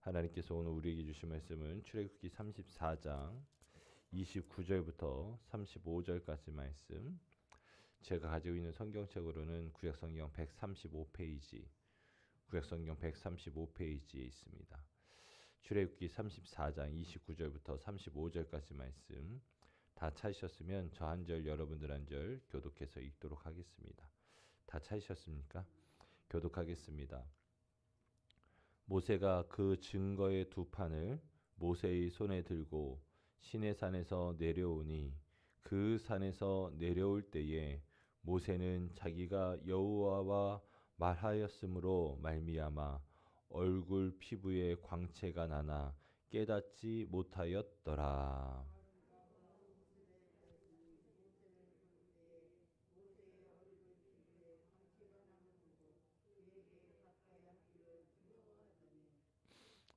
하나님께서 오늘 우리에게 주신 말씀은 출애굽기 34장 29절부터 35절까지 말씀. 제가 가지고 있는 성경책으로는 구약성경 135페이지, 구약성경 135페이지에 있습니다. 출애굽기 34장 29절부터 35절까지 말씀 다 찾으셨으면 저 한 절 여러분들 한 절 교독해서 읽도록 하겠습니다. 다 찾으셨습니까? 교독하겠습니다. 모세가 그 증거의 두 판을 모세의 손에 들고 시내산에서 내려오니 그 산에서 내려올 때에 모세는 자기가 여호와와 말하였으므로 말미암아 얼굴 피부에 광채가 나나 깨닫지 못하였더라.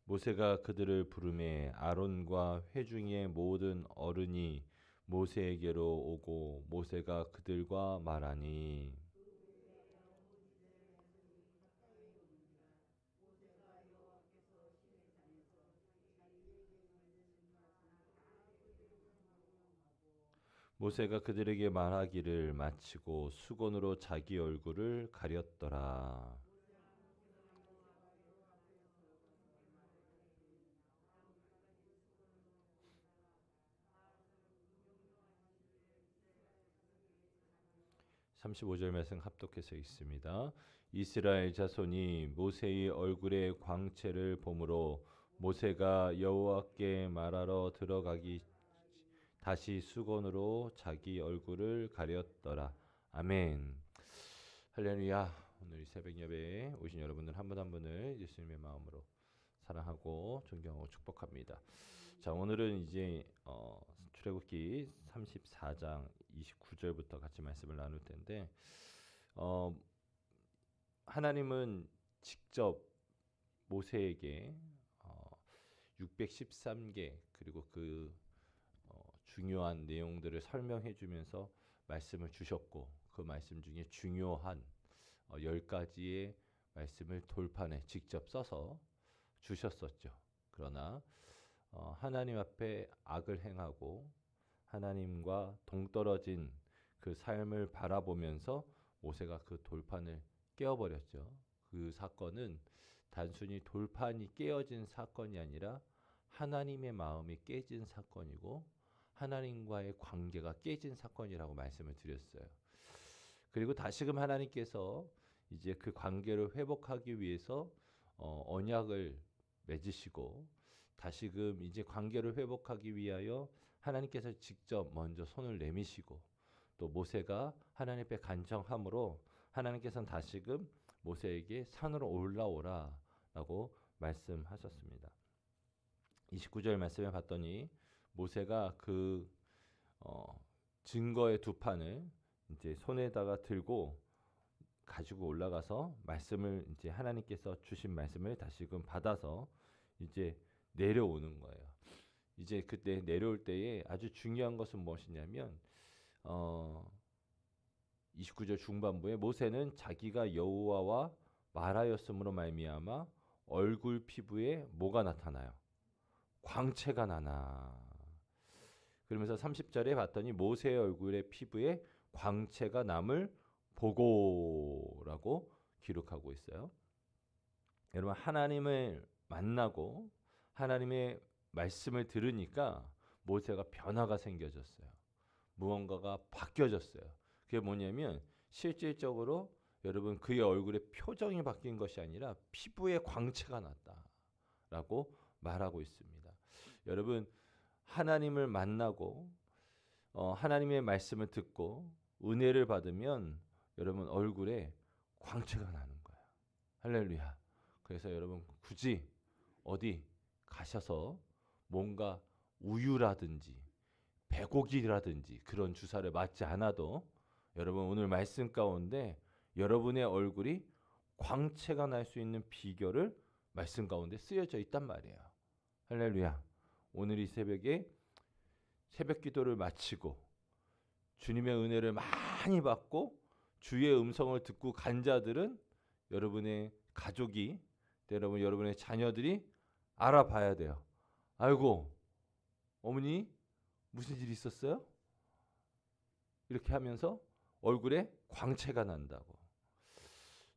모세가 그들을 부르매 아론과 회중의 모든 어른이 모세에게로 오고 모세가 그들과 말하니 모세가 그들에게 말하기를 마치고 수건으로 자기 얼굴을 가렸더라. 35절 말씀 합독해서 읽습니다. 이스라엘 자손이 모세의 얼굴의 광채를 보므로 모세가 여호와께 말하러 들어가기 다시 수건으로 자기 얼굴을 가렸더라. 아멘. 할렐루야. 오늘 이 새벽 예배에 오신 여러분들 한 분 한 분을 예수님의 마음으로 사랑하고 존경하고 축복합니다. 자, 오늘은 이제 출애굽기 34장 29절부터 같이 말씀을 나눌 텐데 하나님은 직접 모세에게 613개 그리고 그 중요한 내용들을 설명해 주면서 말씀을 주셨고 그 말씀 중에 중요한 10가지의 말씀을 돌판에 직접 써서 주셨었죠. 그러나 하나님 앞에 악을 행하고 하나님과 동떨어진 그 삶을 바라보면서 모세가 그 돌판을 깨어버렸죠. 그 사건은 단순히 돌판이 깨어진 사건이 아니라 하나님의 마음이 깨진 사건이고 하나님과의 관계가 깨진 사건이라고 말씀을 드렸어요. 그리고 다시금 하나님께서 이제 그 관계를 회복하기 위해서 언약을 맺으시고 다시금 이제 관계를 회복하기 위하여 하나님께서 직접 먼저 손을 내미시고 또 모세가 하나님 앞에 간청함으로 하나님께서는 다시금 모세에게 산으로 올라오라 라고 말씀하셨습니다. 29절 말씀에 봤더니 모세가 그 증거의 두 판을 이제 손에다가 들고 가지고 올라가서 말씀을 이제 하나님께서 주신 말씀을 다시금 받아서 이제 내려오는 거예요. 이제 그때 내려올 때에 아주 중요한 것은 무엇이냐면 29절 중반부에 모세는 자기가 여호와와 말하였으므로 말미암아 얼굴 피부에 뭐가 나타나요? 광채가 나나. 그러면서 30절에 봤더니 모세의 얼굴의 피부에 광채가 남을 보고라고 기록하고 있어요. 여러분 하나님을 만나고 하나님의 말씀을 들으니까 모세가 변화가 생겨졌어요. 무언가가 바뀌어졌어요. 그게 뭐냐면 실질적으로 여러분 그의 얼굴의 표정이 바뀐 것이 아니라 피부에 광채가 났다라고 말하고 있습니다. 여러분 하나님을 만나고 하나님의 말씀을 듣고 은혜를 받으면 여러분 얼굴에 광채가 나는 거예요. 할렐루야. 그래서 여러분 굳이 어디 가셔서 뭔가 우유라든지 배고기라든지 그런 주사를 맞지 않아도 여러분 오늘 말씀 가운데 여러분의 얼굴이 광채가 날 수 있는 비결을 말씀 가운데 쓰여져 있단 말이에요. 할렐루야. 오늘 이 새벽에 새벽 기도를 마치고 주님의 은혜를 많이 받고 주의 음성을 듣고 간 자들은 여러분의 가족이 여러분의 자녀들이 알아봐야 돼요. 아이고, 어머니 무슨 일 있었어요? 이렇게 하면서 얼굴에 광채가 난다고.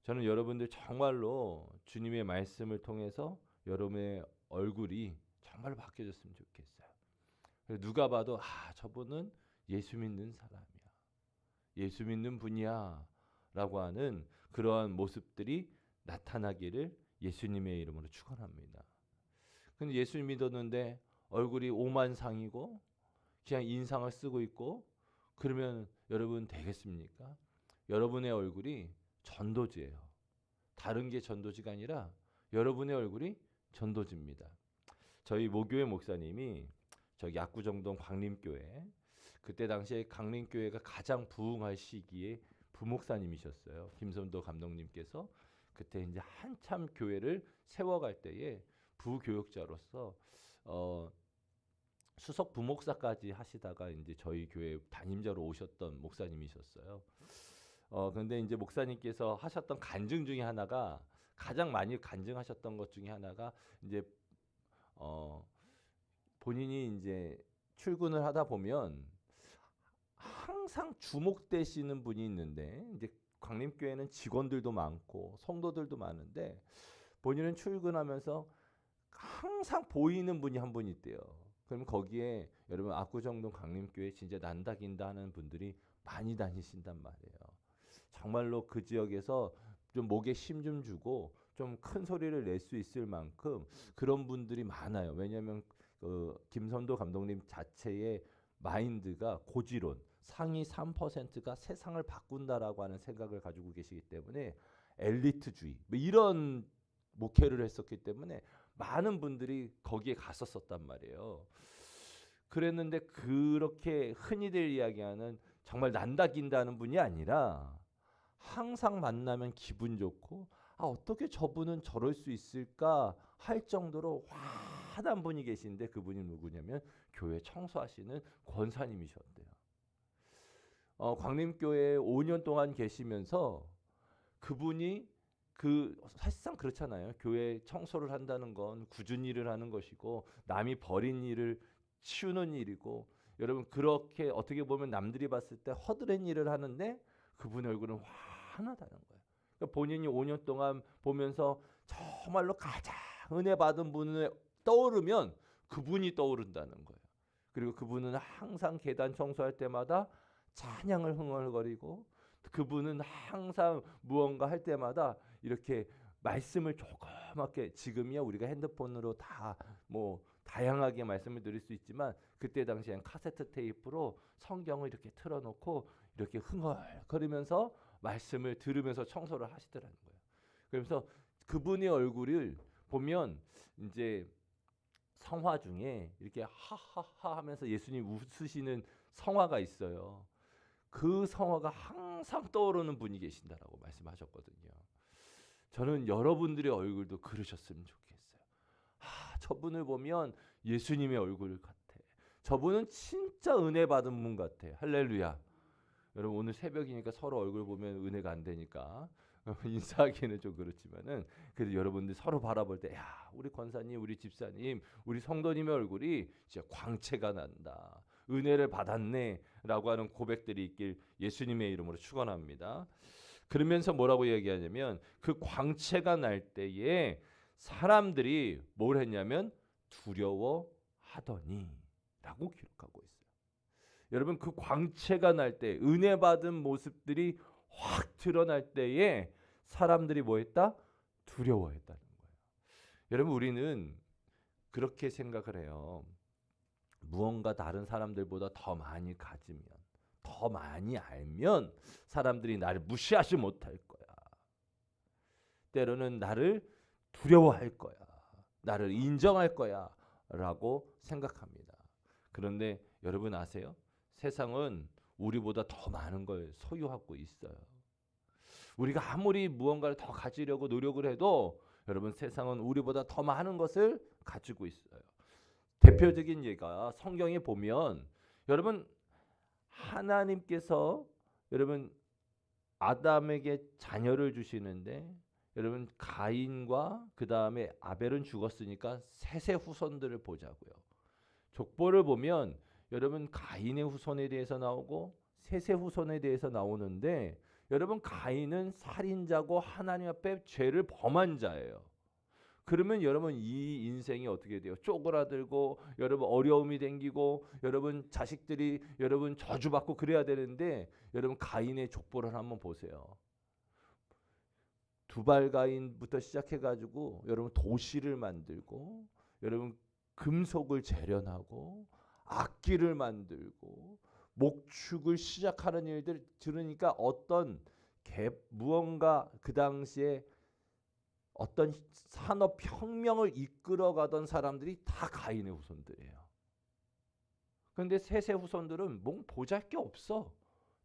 저는 여러분들 정말로 주님의 말씀을 통해서 여러분의 얼굴이 정말 바뀌어졌으면 좋겠어요. 누가 봐도 저분은 예수 믿는 사람이야, 예수 믿는 분이야 라고 하는 그러한 모습들이 나타나기를 예수님의 이름으로 축원합니다. 근데 예수 믿었는데 얼굴이 오만상이고 그냥 인상을 쓰고 있고 그러면 여러분 되겠습니까? 여러분의 얼굴이 전도지예요. 다른 게 전도지가 아니라 여러분의 얼굴이 전도지입니다. 저희 모교회 목사님이 저기 압구정동 광림교회, 그때 당시에 광림교회가 가장 부흥할 시기에 부목사님이셨어요. 김선도 감독님께서 그때 이제 한참 교회를 세워갈 때에 부교역자로서 수석 부목사까지 하시다가 이제 저희 교회 담임자로 오셨던 목사님이셨어요. 근데 이제 목사님께서 하셨던 간증 중에 하나가, 가장 많이 간증하셨던 것 중에 하나가 이제 본인이 이제 출근을 하다 보면 항상 주목되시는 분이 있는데, 이제 광림교회는 직원들도 많고 성도들도 많은데 본인은 출근하면서 항상 보이는 분이 한 분 있대요. 그러면 거기에 여러분 압구정동 광림교회 진짜 난다긴다 하는 분들이 많이 다니신단 말이에요. 정말로 그 지역에서 좀 목에 힘 좀 주고 좀 큰 소리를 낼 수 있을 만큼 그런 분들이 많아요. 왜냐하면 김선도 감독님 자체의 마인드가 고지론, 상위 3%가 세상을 바꾼다라고 하는 생각을 가지고 계시기 때문에 엘리트주의 뭐 이런 목회를 했었기 때문에 많은 분들이 거기에 갔었단 말이에요. 그랬는데 그렇게 흔히들 이야기하는 정말 난다긴다는 분이 아니라 항상 만나면 기분 좋고 어떻게 저분은 저럴 수 있을까 할 정도로 환한 분이 계신데, 그분이 누구냐면 교회 청소하시는 권사님이셨대요. 광림교회에 5년 동안 계시면서 그분이 사실상 그렇잖아요. 교회 청소를 한다는 건 굳은 일을 하는 것이고 남이 버린 일을 치우는 일이고, 여러분 그렇게 어떻게 보면 남들이 봤을 때 허드렛 일을 하는데 그분의 얼굴은 환하다는 거예요. 그러니까 본인이 5년 동안 보면서 정말로 가장 은혜 받은 분을 떠오르면 그분이 떠오른다는 거예요. 그리고 그분은 항상 계단 청소할 때마다 찬양을 흥얼거리고, 그분은 항상 무언가 할 때마다 이렇게 말씀을 조그맣게, 지금이야 우리가 핸드폰으로 다 뭐 다양하게 말씀을 드릴 수 있지만 그때 당시엔 카세트 테이프로 성경을 이렇게 틀어놓고 이렇게 흥얼거리면서 말씀을 들으면서 청소를 하시더라는 거예요. 그래서 그분의 얼굴을 보면 이제 성화 중에 이렇게 하하하 하면서 예수님 웃으시는 성화가 있어요. 그 성화가 항상 떠오르는 분이 계신다라고 말씀하셨거든요. 저는 여러분들의 얼굴도 그러셨으면 좋겠어요. 저분을 보면 예수님의 얼굴 같아. 저분은 진짜 은혜 받은 분 같아. 할렐루야. 여러분 오늘 새벽이니까 서로 얼굴 보면 은혜가 안 되니까 인사하기는 좀 그렇지만은, 그래도 여러분들 서로 바라볼 때, 야, 우리 권사님, 우리 집사님, 우리 성도님의 얼굴이 진짜 광채가 난다, 은혜를 받았네라고 하는 고백들이 있길 예수님의 이름으로 축원합니다. 그러면서 뭐라고 얘기하냐면 그 광채가 날 때에 사람들이 뭘 했냐면 두려워하더니 라고 기록하고 있어요. 여러분 그 광채가 날 때, 은혜 받은 모습들이 확 드러날 때에 사람들이 뭐 했다? 두려워했다는 거예요. 여러분 우리는 그렇게 생각을 해요. 무언가 다른 사람들보다 더 많이 가지면, 더 많이 알면 사람들이 나를 무시하지 못할 거야. 때로는 나를 두려워할 거야. 나를 인정할 거야 라고 생각합니다. 그런데 여러분 아세요? 세상은 우리보다 더 많은 걸 소유하고 있어요. 우리가 아무리 무언가를 더 가지려고 노력을 해도 여러분 세상은 우리보다 더 많은 것을 가지고 있어요. 대표적인 예가 성경에 보면, 여러분 하나님께서 여러분 아담에게 자녀를 주시는데 여러분 가인과 그 다음에 아벨은 죽었으니까 셋의 후손들을 보자고요. 족보를 보면 여러분 가인의 후손에 대해서 나오고 셋의 후손에 대해서 나오는데 여러분 가인은 살인자고 하나님 앞에 죄를 범한 자예요. 그러면 여러분 이 인생이 어떻게 돼요? 쪼그라들고 여러분 어려움이 생기고 여러분 자식들이 여러분 저주받고 그래야 되는데 여러분 가인의 족보를 한번 보세요. 두발가인부터 시작해가지고 여러분 도시를 만들고 여러분 금속을 재련하고 악기를 만들고 목축을 시작하는 일들 들으니까 어떤 무언가 그 당시에 어떤 산업혁명을 이끌어가던 사람들이 다 가인의 후손들이에요. 그런데 셋의 후손들은 뭐 보잘 게 없어.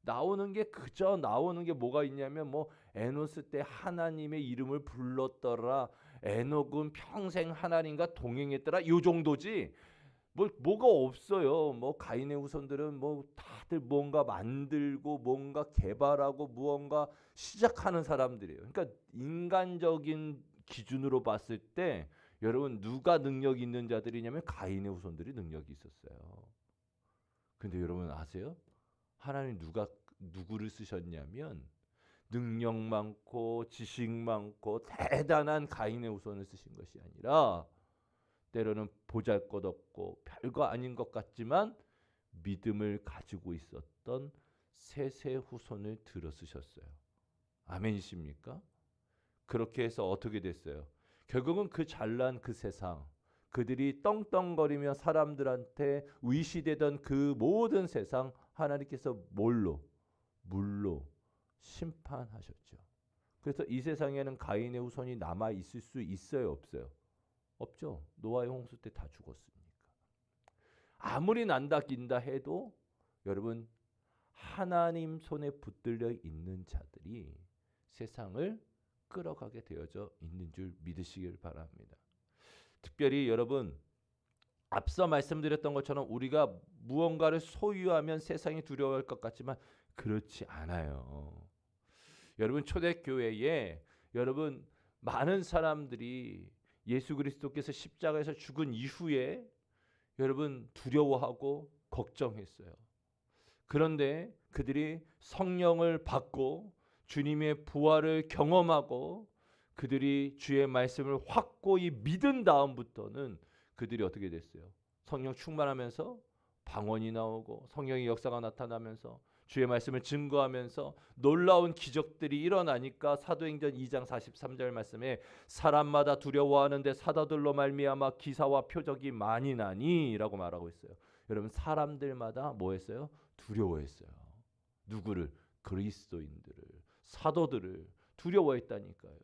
나오는 게 그저 나오는 게 뭐가 있냐면 뭐 에노스 때 하나님의 이름을 불렀더라. 에녹은 평생 하나님과 동행했더라. 이 정도지. 뭐가 없어요. 뭐 가인의 후손들은 뭐 다들 뭔가 만들고 뭔가 개발하고 무언가 시작하는 사람들이에요. 그러니까 인간적인 기준으로 봤을 때 여러분 누가 능력 있는 자들이냐면 가인의 후손들이 능력이 있었어요. 근데 여러분 아세요? 하나님 누구를 쓰셨냐면 능력 많고 지식 많고 대단한 가인의 후손을 쓰신 것이 아니라 때로는 보잘것없고 별거 아닌 것 같지만 믿음을 가지고 있었던 셋의 후손을 들어 쓰셨어요. 아멘이십니까? 그렇게 해서 어떻게 됐어요? 결국은 그 잘난 그 세상, 그들이 떵떵거리며 사람들한테 위시되던 그 모든 세상 하나님께서 물로 심판하셨죠. 그래서 이 세상에는 가인의 후손이 남아 있을 수 있어요, 없어요? 없죠. 노아의 홍수 때 다 죽었으니까. 아무리 난다 긴다 해도 여러분 하나님 손에 붙들려 있는 자들이 세상을 끌어가게 되어져 있는 줄 믿으시길 바랍니다. 특별히 여러분 앞서 말씀드렸던 것처럼 우리가 무언가를 소유하면 세상이 두려워할 것 같지만 그렇지 않아요. 여러분 초대교회에 여러분 많은 사람들이 예수 그리스도께서 십자가에서 죽은 이후에 여러분 두려워하고 걱정했어요. 그런데 그들이 성령을 받고 주님의 부활을 경험하고 그들이 주의 말씀을 확고히 믿은 다음부터는 그들이 어떻게 됐어요? 성령 충만하면서 방언이 나오고 성령의 역사가 나타나면서 주의 말씀을 증거하면서 놀라운 기적들이 일어나니까 사도행전 2장 43절 말씀에 사람마다 두려워하는데 사도들로 말미암아 기사와 표적이 많이 나니라고 말하고 있어요. 여러분 사람들마다 뭐 했어요? 두려워했어요. 누구를? 그리스도인들을, 사도들을 두려워했다니까요.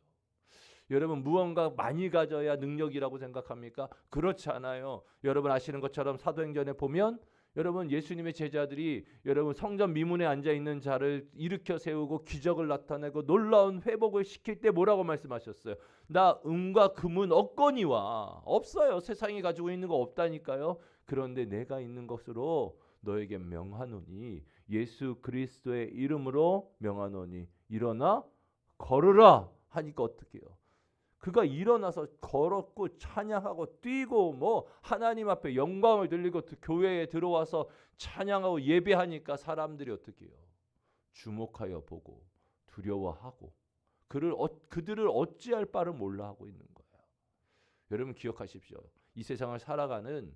여러분 무언가 많이 가져야 능력이라고 생각합니까? 그렇지 않아요. 여러분 아시는 것처럼 사도행전에 보면 여러분 예수님의 제자들이 여러분 성전 미문에 앉아 있는 자를 일으켜 세우고 기적을 나타내고 놀라운 회복을 시킬 때 뭐라고 말씀하셨어요? 나 은과 금은 없거니와. 없어요. 세상이 가지고 있는 거 없다니까요. 그런데 내가 있는 것으로 너에게 명하노니 예수 그리스도의 이름으로 명하노니 일어나 걸으라 하니까 어떻게 해요? 그가 일어나서 걸었고 찬양하고 뛰고 뭐 하나님 앞에 영광을 돌리고 교회에 들어와서 찬양하고 예배하니까 사람들이 어떻게 해요? 주목하여 보고 두려워하고 그들을 어찌할 바를 몰라 하고 있는 거예요. 여러분 기억하십시오. 이 세상을 살아가는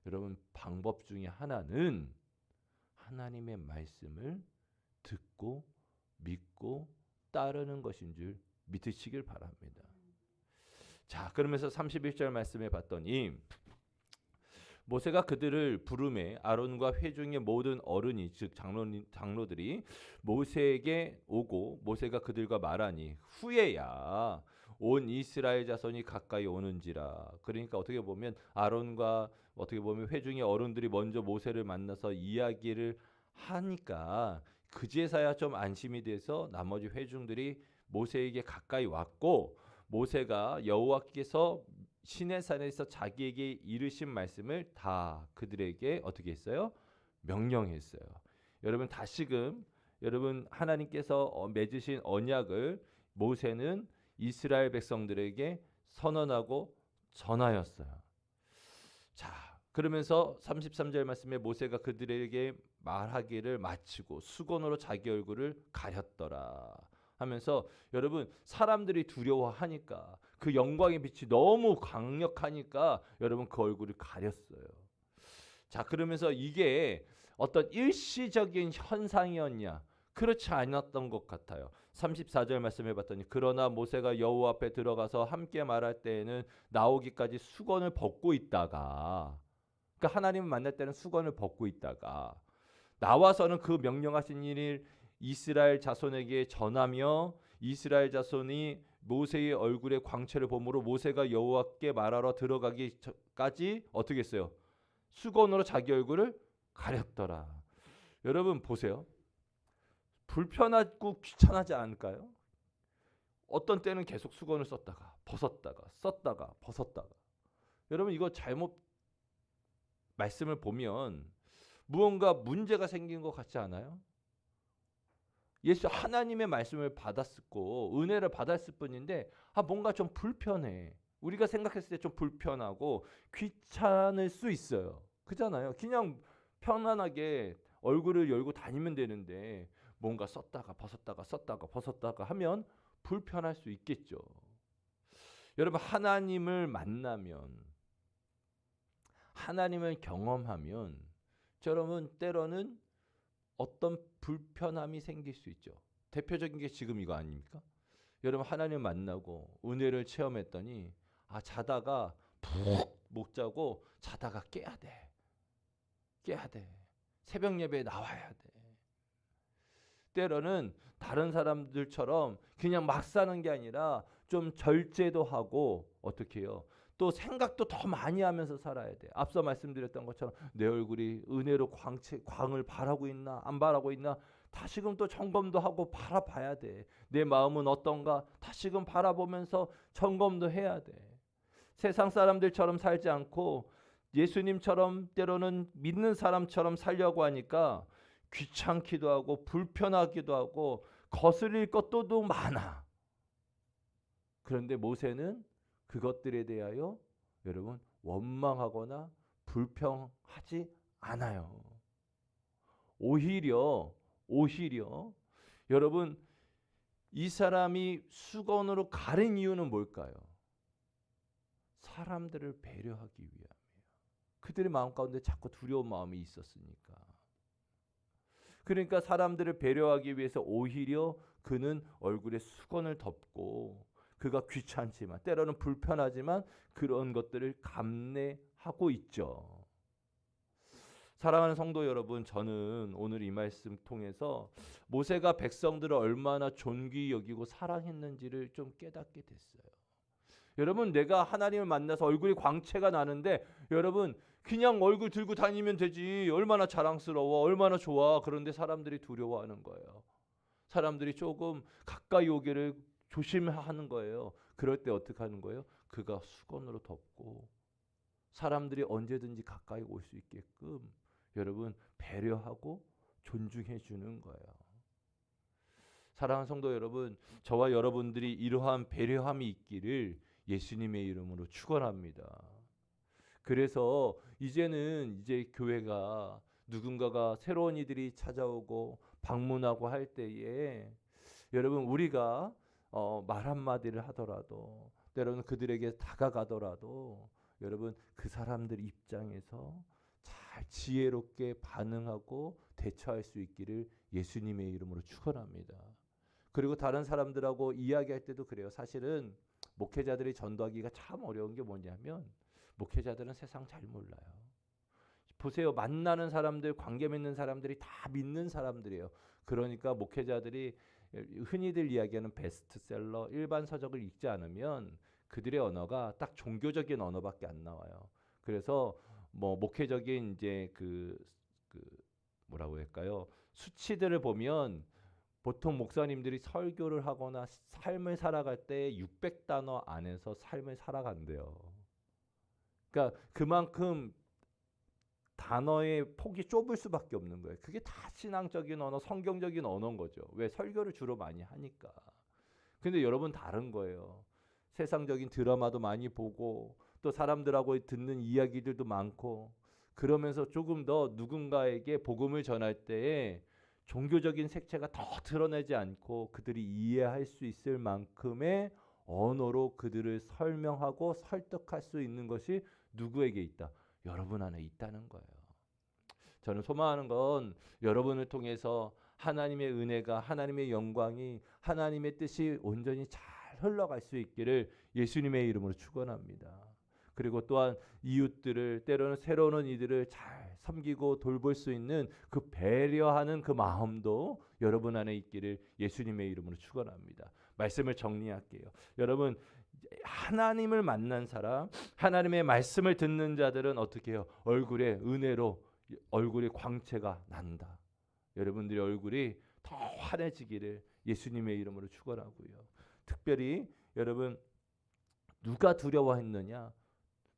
여러분 방법 중에 하나는 하나님의 말씀을 듣고 믿고 따르는 것인 줄 믿으시길 바랍니다. 자, 그러면서 31절 말씀에 봤더니 모세가 그들을 부르매 아론과 회중의 모든 어른이 즉 장로들이 모세에게 오고 모세가 그들과 말하니 후에야 온 이스라엘 자손이 가까이 오는지라. 그러니까 어떻게 보면 아론과 어떻게 보면 회중의 어른들이 먼저 모세를 만나서 이야기를 하니까 그제서야 좀 안심이 돼서 나머지 회중들이 모세에게 가까이 왔고 모세가 여호와께서 시내산에서 자기에게 이르신 말씀을 다 그들에게 어떻게 했어요? 명령했어요. 여러분 다시금 여러분 하나님께서 맺으신 언약을 모세는 이스라엘 백성들에게 선언하고 전하였어요. 자, 그러면서 33절 말씀에 모세가 그들에게 말하기를 마치고 수건으로 자기 얼굴을 가렸더라 하면서, 여러분 사람들이 두려워하니까 그 영광의 빛이 너무 강력하니까 여러분 그 얼굴을 가렸어요. 자, 그러면서 이게 어떤 일시적인 현상이었냐? 그렇지 않았던 것 같아요. 34절 말씀해 봤더니 그러나 모세가 여호와 앞에 들어가서 함께 말할 때에는 나오기까지 수건을 벗고 있다가, 그러니까 하나님을 만날 때는 수건을 벗고 있다가 나와서는 그 명령하신 일을 이스라엘 자손에게 전하며 이스라엘 자손이 모세의 얼굴의 광채를 보므로 모세가 여호와께 말하러 들어가기까지 어떻게 했어요? 수건으로 자기 얼굴을 가렸더라. 여러분 보세요. 불편하고 귀찮하지 않을까요? 어떤 때는 계속 수건을 썼다가 벗었다가 썼다가 벗었다가. 여러분 이거 잘못 말씀을 보면 무언가 문제가 생긴 것 같지 않아요? 예수 하나님의 말씀을 받았고 은혜를 받았을 뿐인데 뭔가 좀 불편해. 우리가 생각했을 때 좀 불편하고 귀찮을 수 있어요. 그잖아요. 그냥 편안하게 얼굴을 열고 다니면 되는데 뭔가 썼다가 벗었다가 썼다가 벗었다가 하면 불편할 수 있겠죠. 여러분 하나님을 만나면, 하나님을 경험하면 여러분 때로는 어떤 불편함이 생길 수 있죠. 대표적인 게 지금 이거 아닙니까? 여러분 하나님 만나고 은혜를 체험했더니 자다가 푹 못 자고 자다가 깨야 돼. 새벽 예배에 나와야 돼. 때로는 다른 사람들처럼 그냥 막 사는 게 아니라 좀 절제도 하고 어떻게 해요? 또 생각도 더 많이 하면서 살아야 돼. 앞서 말씀드렸던 것처럼 내 얼굴이 은혜로 광을 발하고 있나 안 발하고 있나 다시금 또 점검도 하고 바라봐야 돼. 내 마음은 어떤가 다시금 바라보면서 점검도 해야 돼. 세상 사람들처럼 살지 않고 예수님처럼 때로는 믿는 사람처럼 살려고 하니까 귀찮기도 하고 불편하기도 하고 거스릴 것도 많아. 그런데 모세는 그것들에 대하여 여러분 원망하거나 불평하지 않아요. 오히려 여러분 이 사람이 수건으로 가린 이유는 뭘까요? 사람들을 배려하기 위함이에요. 그들의 마음 가운데 자꾸 두려운 마음이 있었으니까. 그러니까 사람들을 배려하기 위해서 오히려 그는 얼굴에 수건을 덮고, 그가 귀찮지만 때로는 불편하지만 그런 것들을 감내하고 있죠. 사랑하는 성도 여러분, 저는 오늘 이 말씀 통해서 모세가 백성들을 얼마나 존귀히 여기고 사랑했는지를 좀 깨닫게 됐어요. 여러분 내가 하나님을 만나서 얼굴에 광채가 나는데 여러분 그냥 얼굴 들고 다니면 되지. 얼마나 자랑스러워, 얼마나 좋아. 그런데 사람들이 두려워하는 거예요. 사람들이 조금 가까이 오기를 조심하는 거예요. 그럴 때 어떻게 하는 거예요? 그가 수건으로 덮고 사람들이 언제든지 가까이 올 수 있게끔 여러분 배려하고 존중해 주는 거예요. 사랑하는 성도 여러분, 저와 여러분들이 이러한 배려함이 있기를 예수님의 이름으로 축원합니다. 그래서 이제는 교회가 누군가가 새로운 이들이 찾아오고 방문하고 할 때에 여러분 우리가 말 한마디를 하더라도 때로는 그들에게 다가가더라도 여러분 그 사람들 입장에서 잘 지혜롭게 반응하고 대처할 수 있기를 예수님의 이름으로 축원합니다. 그리고 다른 사람들하고 이야기할 때도 그래요. 사실은 목회자들이 전도하기가 참 어려운 게 뭐냐면 목회자들은 세상 잘 몰라요. 보세요. 만나는 사람들, 관계 맺는 사람들이 다 믿는 사람들이에요. 그러니까 목회자들이 흔히들 이야기하는 베스트셀러, 일반 서적을 읽지 않으면 그들의 언어가 딱 종교적인 언어밖에 안 나와요. 그래서 목회적인 뭐라고 할까요? 수치들을 보면 보통 목사님들이 설교를 하거나 삶을 살아갈 때 600단어 안에서 삶을 살아간대요. 그러니까 그만큼 단어의 폭이 좁을 수밖에 없는 거예요. 그게 다 신앙적인 언어, 성경적인 언어인 거죠. 왜? 설교를 주로 많이 하니까. 근데 여러분 다른 거예요. 세상적인 드라마도 많이 보고 또 사람들하고 듣는 이야기들도 많고 그러면서 조금 더 누군가에게 복음을 전할 때에 종교적인 색채가 더 드러내지 않고 그들이 이해할 수 있을 만큼의 언어로 그들을 설명하고 설득할 수 있는 것이 누구에게 있다? 여러분 안에 있다는 거예요. 저는 소망하는 건 여러분을 통해서 하나님의 은혜가 하나님의 영광이 하나님의 뜻이 온전히 잘 흘러갈 수 있기를 예수님의 이름으로 축원합니다. 그리고 또한 이웃들을 때로는 새로운 오는 이들을 잘 섬기고 돌볼 수 있는 그 배려하는 그 마음도 여러분 안에 있기를 예수님의 이름으로 축원합니다. 말씀을 정리할게요. 여러분 하나님을 만난 사람, 하나님의 말씀을 듣는 자들은 어떻게 해요? 얼굴에 은혜로 얼굴에 광채가 난다. 여러분들의 얼굴이 더 환해지기를 예수님의 이름으로 축원하고요. 특별히 여러분 누가 두려워했느냐?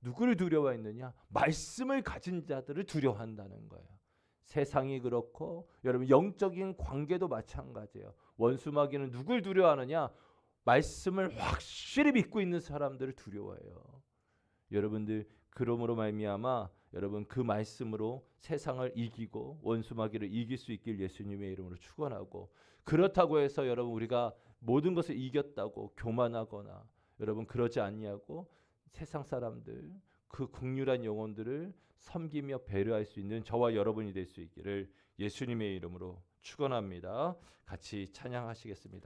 누구를 두려워했느냐? 말씀을 가진 자들을 두려워한다는 거예요. 세상이 그렇고 여러분 영적인 관계도 마찬가지예요. 원수 마귀는 누굴 두려워하느냐? 말씀을 확실히 믿고 있는 사람들을 두려워해요. 여러분들 그러므로 말미암아 여러분 그 말씀으로 세상을 이기고 원수 마귀를 이길 수 있길 예수님의 이름으로 축원하고 그렇다고 해서 여러분 우리가 모든 것을 이겼다고 교만하거나 여러분 그러지 않냐고 세상 사람들 그 국률한 영혼들을 섬기며 배려할 수 있는 저와 여러분이 될 수 있기를 예수님의 이름으로 축원합니다. 같이 찬양하시겠습니다.